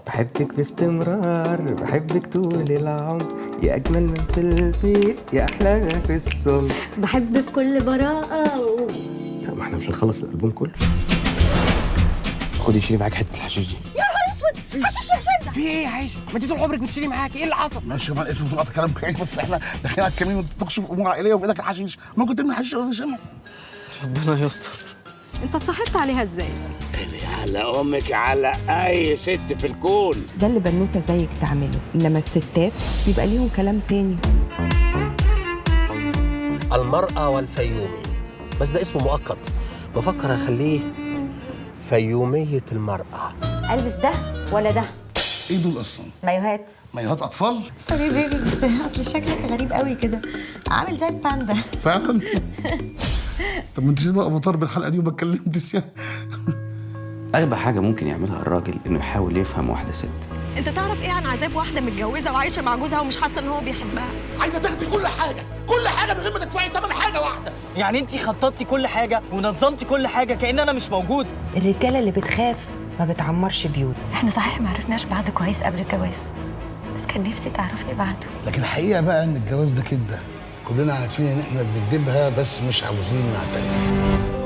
بحبك باستمرار، بحبك طول العمر، يا أجمل من في البيت، يا أحلى ما في الصمت. بحبك بكل براءة لا، ما احنا مش هنخلص الألبوم كله. خدي شيلي معاك حتة الحشيش دي. يا نهار اسود، حشيش يا شمس. في ايه يا عايشة؟ ما انت طول عمرك بتشيلي معاك، ايه اللي حصل؟ ماشي يا مان، اسف بتقطع كلام كويس، بس احنا داخلين على الكمين وتناقشوا في امور عائليه وفي ايدك الحشيش، ممكن ترمي الحشيش ولا شمع؟ ربنا يستر. انت اتصاحبت عليها ازاي؟ على امك على اي ست في الكون. ده اللي بنوته زيك تعمله، انما الستات بيبقى ليهم كلام تاني. المرأة والفيومي، بس ده اسمه مؤقت، بفكر اخليه فيومية المرأة. البس ده ولا ده؟ ايه دول اصلا؟ مايوهات. مايوهات اطفال؟ سوري بيبي، بس اصل شكلك غريب قوي كده، عامل زي الباندا. فعلا؟ طب ما انت ليه بقى افاتار بالحلقه دي وما اتكلمتش يعني؟ أغبى حاجة ممكن يعملها الراجل إنه يحاول يفهم واحدة ست. انت تعرف ايه عن عذاب واحده متجوزه وعايشه مع جوزها ومش حاسه ان هو بيحبها؟ عايزه تاخدي كل حاجه، كل حاجه من غير ما تدفعي ثمن حاجه واحده. يعني انت خططتي كل حاجه ونظمتي كل حاجه كأن انا مش موجود. الرجاله اللي بتخاف ما بتعمرش بيوت. احنا صحيح ما عرفناش بعض كويس قبل الجواز، بس كان نفسي تعرفني بعده. لكن الحقيقه بقى ان الجواز ده كده كلنا عارفين ان احنا بنكذبها، بس مش عاوزين نعترف.